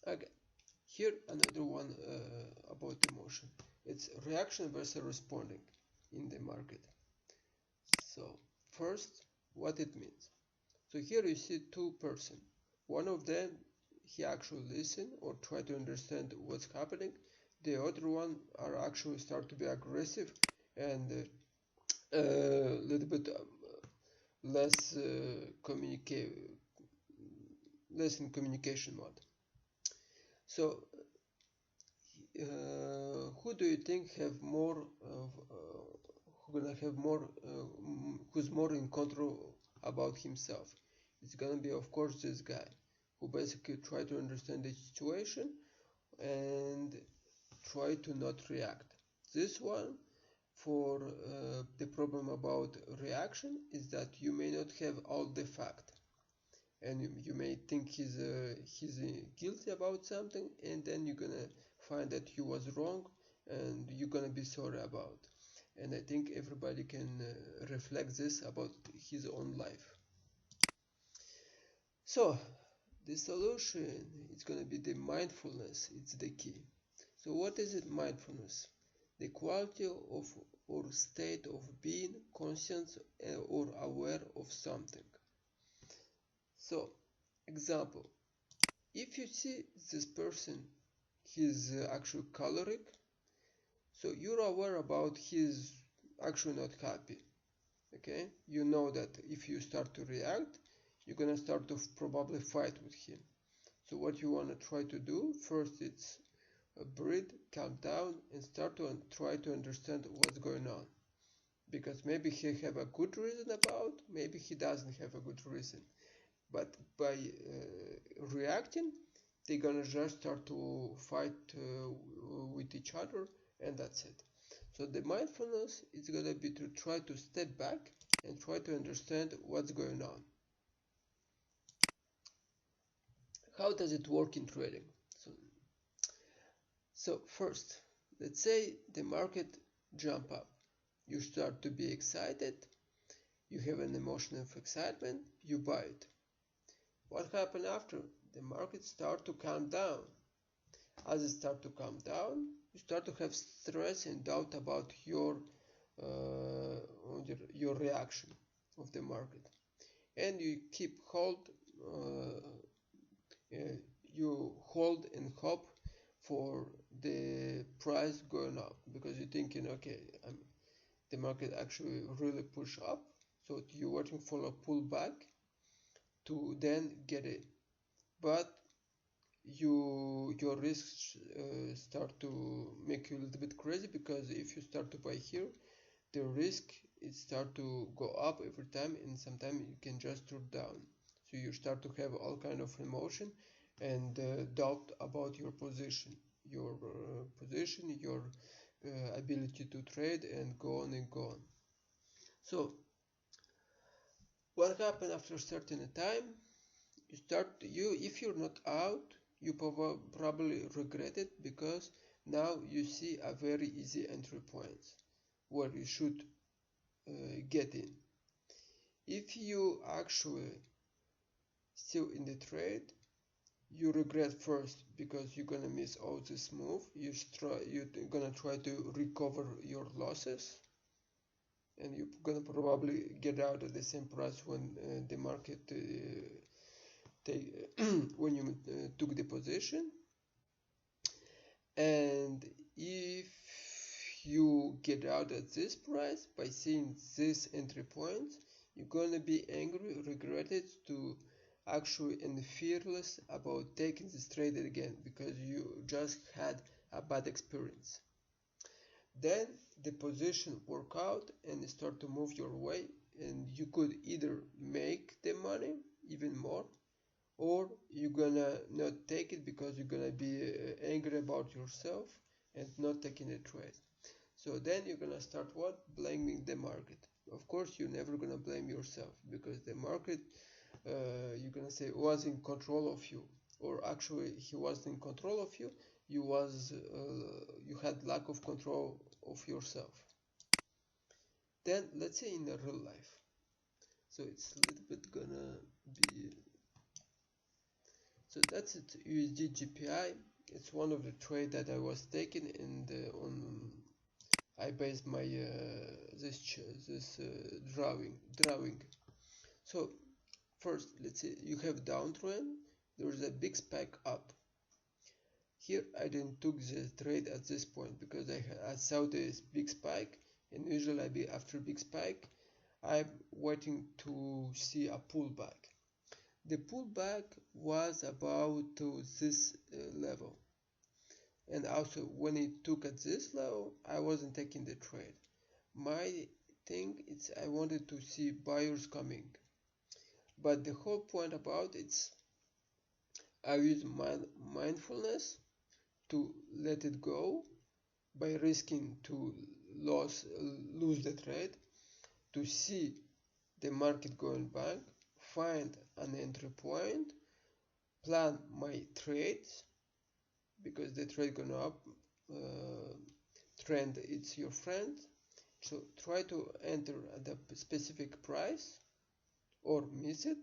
Okay, here another one about emotion. It's reaction versus responding in the market. So first, what it means. So here you see two person. One of them, he actually listen or try to understand what's happening. The other one are actually start to be aggressive and a little bit less less in communication mode. So who do you think have more who gonna have more who's more in control about himself? It's gonna be of course this guy who basically try to understand the situation and try to not react. This one for the problem about reaction is that you may not have all the fact and you may think he's guilty about something and then you're gonna find that he was wrong and you're gonna be sorry about, and I think everybody can reflect this about his own life. So the solution is gonna be the mindfulness. It's the key. So what is it? Mindfulness, the quality of or state of being conscious or aware of something. So example, if you see this person, he's actually choleric, so you're aware about he's actually not happy. Okay, you know that if you start to react, you're gonna start to probably fight with him. So what you wanna try to do first, it's breathe, calm down, and start to try to understand what's going on. Because maybe he have a good reason about, maybe he doesn't have a good reason. But by reacting, they're gonna just start to fight with each other, and that's it. So the mindfulness is gonna be to try to step back and try to understand what's going on. How does it work in trading? So first, let's say the market jump up. You start to be excited, you have an emotion of excitement, you buy it. What happened after? The market start to calm down. As it start to calm down, you start to have stress and doubt about uh, reaction of the market, and you keep you hold and hope for the price going up because you're thinking, okay, the market actually really push up, so you're waiting for a pullback to then get it. But your risks start to make you a little bit crazy because if you start to buy here, the risk it start to go up every time, and sometimes you can just drop down. So you start to have all kind of emotion and doubt about your position, your ability to trade, and go on and go on. So what happened after a certain time? You if you're not out, you probably regret it because now you see a very easy entry point where you should get in. If you actually still in the trade, you regret first because you're gonna miss all this move. You're gonna try to recover your losses, and you're gonna probably get out at the same price when the market when you took the position. And if you get out at this price by seeing this entry point, you're gonna be angry, regretted to actually and fearless about taking this trade again because you just had a bad experience. Then the position work out and start to move your way, and you could either make the money even more, or you're gonna not take it because you're gonna be angry about yourself and not taking a trade. So then you're gonna start what? Blaming the market. Of course, you're never gonna blame yourself because the market, you're gonna say, was in control of you, or actually he was in control of you. You had lack of control of yourself. Then let's say in the real life. So it's a little bit gonna be So that's it, USD GPI. It's one of the trade that I was taking, and on I based my this drawing. So first, let's say you have downtrend. There is a big spike up. Here I didn't took the trade at this point because I saw this big spike, and usually I be after big spike I'm waiting to see a pullback. The pullback was about to this level, and also when it took at this level I wasn't taking the trade. My thing is I wanted to see buyers coming, but the whole point about it's I use mindfulness to let it go by risking to lose the trade, to see the market going back, find an entry point, plan my trades because the trade going up, trend it's your friend. So try to enter at a specific price or miss it,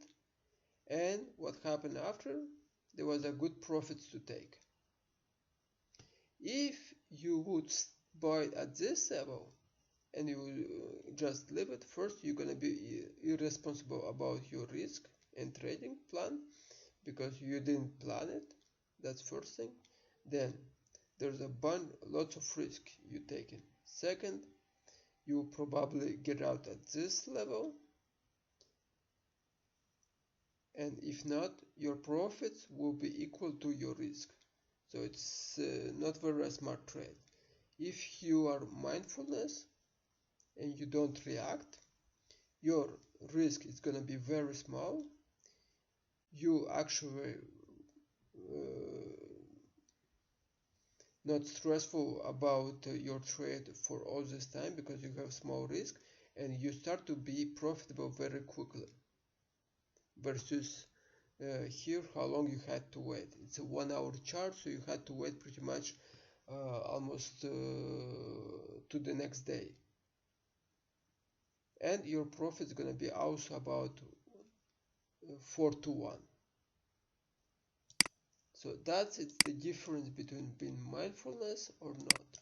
and what happened after, there was a good profits to take. If you would buy at this level and you just leave it, first you're gonna be irresponsible about your risk and trading plan because you didn't plan it. That's first thing. Then there's lots of risk you taken. Second, you probably get out at this level, and if not, your profits will be equal to your risk. So it's not very smart trade. If you are mindfulness and you don't react, your risk is going to be very small. You actually not stressful about your trade for all this time because you have small risk, and you start to be profitable very quickly versus here how long you had to wait. It's a 1 hour chart, so you had to wait pretty much almost to the next day, and your profit is going to be also about 4 to 1. So that's it's the difference between being mindfulness or not.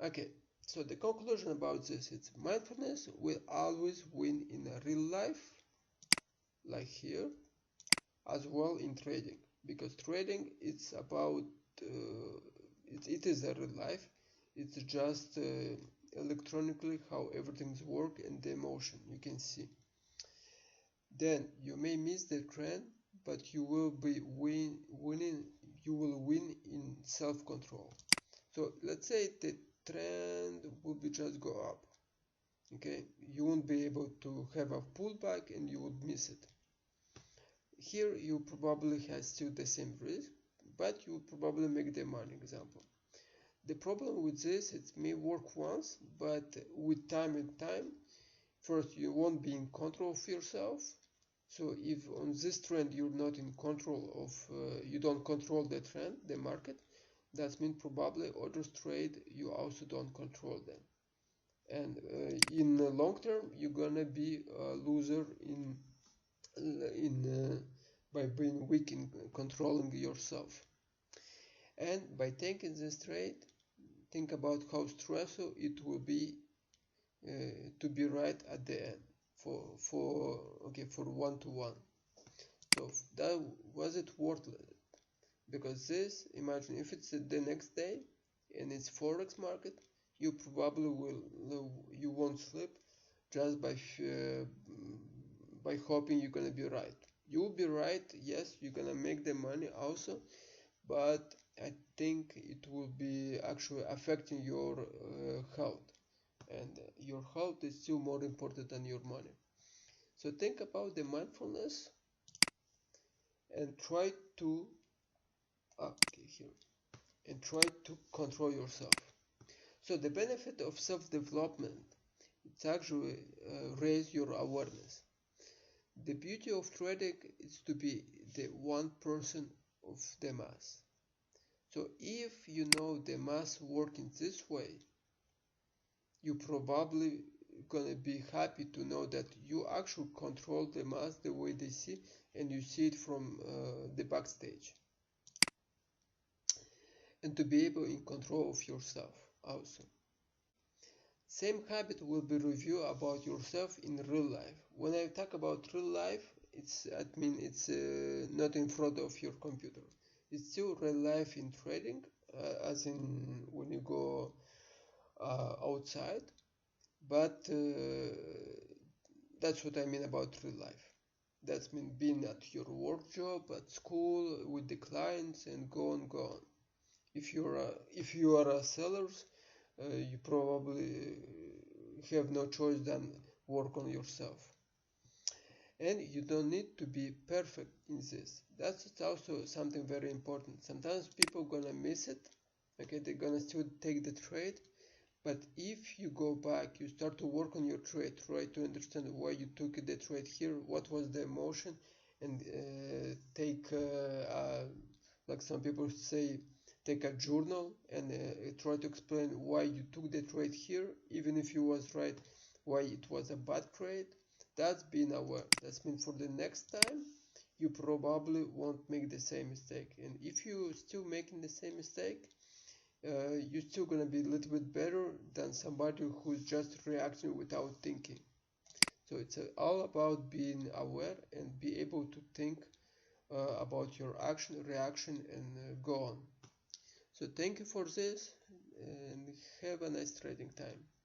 Okay, so the conclusion about this is mindfulness will always win in a real life, like here, as well in trading, because trading it's about it is a real life. It's just electronically how everything's work and the emotion you can see. Then you may miss the trend, but you will be winning. You will win in self-control. So let's say the trend will be just go up. Okay, you won't be able to have a pullback and you would miss it. Here you probably have still the same risk, but you probably make the money. Example. The problem with this, it may work once, but with time and time, first you won't be in control of yourself. So if on this trend you're not in control of, you don't control the trend, the market, that means probably others trade, you also don't control them. And in the long term, you're gonna be a loser by being weak in controlling yourself. And by taking this trade, think about how stressful it will be to be right at the end for 1 to 1. So that was it worth it? Because this, imagine if it's the next day and it's forex market, you probably you won't sleep just by hoping you're gonna be right. You'll be right, yes, you're gonna make the money also, but I think it will be actually affecting your health, and your health is still more important than your money. So think about the mindfulness and try to control yourself. So the benefit of self-development, it's actually raise your awareness. The beauty of trading is to be the 1% of the mass. So if you know the mass working this way, you probably gonna be happy to know that you actually control the mass the way they see, and you see it from the backstage. And to be able in control of yourself also. Same habit will be review about yourself in real life. When I talk about real life, it's not in front of your computer. It's still real life in trading, as in when you go outside. But that's what I mean about real life. That's mean being at your work job, at school, with the clients, and go on, go on. If you are a seller, you probably have no choice than work on yourself. And you don't need to be perfect in this. That's also something very important. Sometimes people gonna miss it. Okay, they're gonna still take the trade, but if you go back, you start to work on your trade, try to understand why you took the trade here, what was the emotion, and take, like some people say, take a journal and try to explain why you took the trade here, even if you was right, why it was a bad trade. That's being aware. That's mean for the next time, you probably won't make the same mistake. And if you still making the same mistake, you're still gonna be a little bit better than somebody who's just reacting without thinking. So it's all about being aware and be able to think about your action, reaction, and go on. So thank you for this, and have a nice trading time.